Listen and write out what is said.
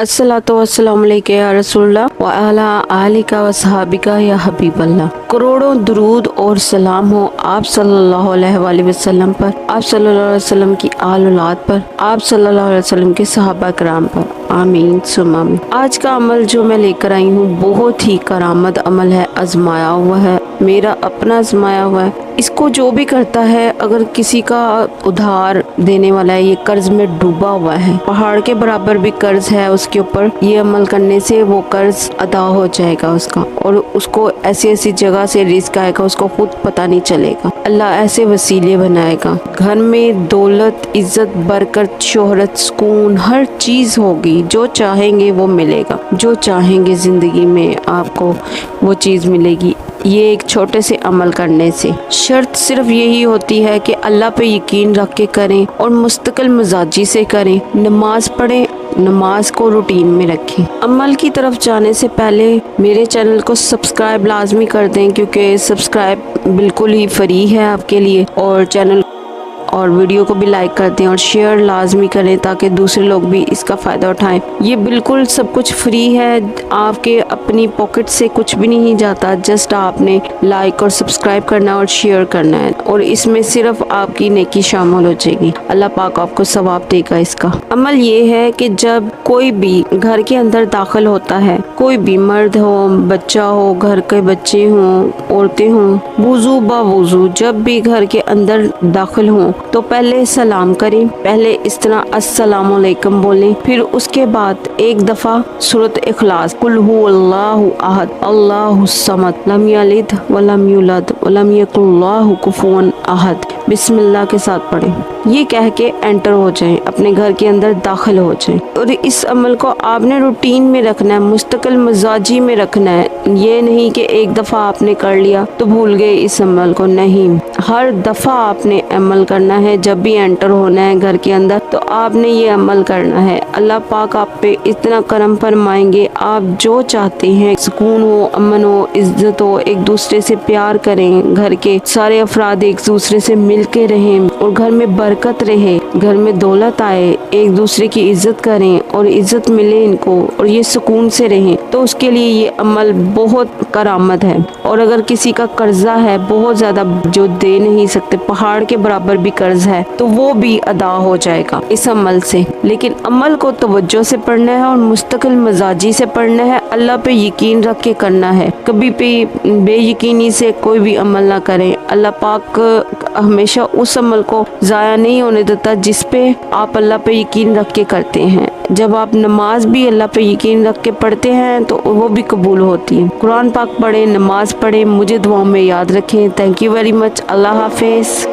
अस्सलातु वस्सलामु अलैका या रसूलल्लाह व अला आलिका व सहाबिका या हबीबल्लाह। करोड़ों दुरूद और सलाम हो आप सल्लल्लाहु अलैहि वसल्लम पर, आप सल्लल्लाहु अलैहि वसल्लम की आल औलाद पर, आप सल्लल्लाहु अलैहि वसल्लम के सहाबा कराम पर, आमीन सुम्मा आमीन। आज का अमल जो मैं लेकर आई हूँ बहुत ही करामत अमल है, आजमाया हुआ है, मेरा अपना आजमाया हुआ है। इसको जो भी करता है, अगर किसी का उधार देने वाला है, ये कर्ज में डूबा हुआ है, पहाड़ के बराबर भी कर्ज है उसके ऊपर, ये अमल करने से वो कर्ज अदा हो जाएगा उसका, और उसको ऐसी ऐसी जगह से रिस्क आएगा उसको खुद पता नहीं चलेगा। अल्लाह ऐसे वसीले बनाएगा, घर में दौलत, इज्जत, बरकत, शोहरत, सुकून, हर चीज होगी, जो चाहेंगे वो मिलेगा, जो चाहेंगे जिंदगी में आपको वो चीज मिलेगी। ये एक छोटे से अमल करने से शर्त सिर्फ यही होती है कि अल्लाह पे यकीन रख के करें और मुस्तकिल मिजाजी से करें, नमाज पढ़ें, नमाज को रूटीन में रखें। अमल की तरफ जाने से पहले मेरे चैनल को सब्सक्राइब लाजमी कर दें, क्योंकि सब्सक्राइब बिल्कुल ही फ्री है आपके लिए, और चैनल और वीडियो को भी लाइक कर दें और शेयर लाजमी करें ताकि दूसरे लोग भी इसका फ़ायदा उठाएं। ये बिल्कुल सब कुछ फ्री है, आपके अपनी पॉकेट से कुछ भी नहीं जाता, जस्ट आपने लाइक और सब्सक्राइब करना और शेयर करना है, और इसमें सिर्फ आपकी नेकी शामिल हो जाएगी। अल्लाह पाक आपको सवाब देगा इसका। अमल ये है कि जब कोई भी घर के अंदर दाखिल होता है, कोई भी मर्द हो, बच्चा हो, घर के बच्चे हों, औरतें हों, वुजू बावुजू जब भी घर के अंदर दाखिल हों तो पहले सलाम करें, पहले इस तरह अस्सलामु अलैकुम बोलें, फिर उसके बाद एक दफ़ा सूरत इखलास, कुल हु अल्लाहु अहद अल्लाहु समद लम यलिद वलम यूलद वलम यकुल लहु कुफुवन अहद, बिस्मिल्लाह के साथ पढ़ें। ये कह के एंटर हो जाएं, अपने घर के अंदर दाखिल हो जाएं। और इस अमल को आपने रूटीन में रखना है, मुस्तकिल मिजाजी में रखना है। ये नहीं कि एक दफ़ा आपने कर लिया तो भूल गए इस अमल को, नहीं, हर दफ़ा आपने अमल करना है। जब भी एंटर होना है घर के अंदर तो आपने ये अमल करना है। अल्लाह पाक आप पे इतना करम फरमाएंगे, आप जो चाहते हैं, सुकून हो, अमन हो, इज्जत हो, एक दूसरे से प्यार करें, घर के सारे अफराद एक दूसरे से मिल के रहें और घर में बरकत रहे, घर में दौलत आए, एक दूसरे की इज्जत करें और इज्जत मिले इनको, और ये सुकून से रहें, तो उसके लिए ये अमल बहुत करामत है। और अगर किसी का कर्जा है बहुत ज़्यादा जो दे नहीं सकते, पहाड़ के बराबर भी कर्ज है, तो वो भी अदा हो जाएगा इस अमल से। लेकिन अमल को तवज्जो से पढ़ना है और मुस्तकिल मिजाजी से पढ़ना है, अल्लाह पे यकीन रख के करना है, कभी भी बेयकीनी से कोई भी अमल ना करें। अल्लाह पाक हमेशा उस अमल को ज़ाया नहीं होने देता जिस पे आप अल्लाह पे यकीन रख के करते हैं। जब आप नमाज भी अल्लाह पे यकीन रख के पढ़ते हैं तो वो भी कबूल होती है। कुरान पाक पढ़ें, नमाज पढ़ें, मुझे दुआओं में याद रखें। Thank you very much. अल्लाह हाफिज़।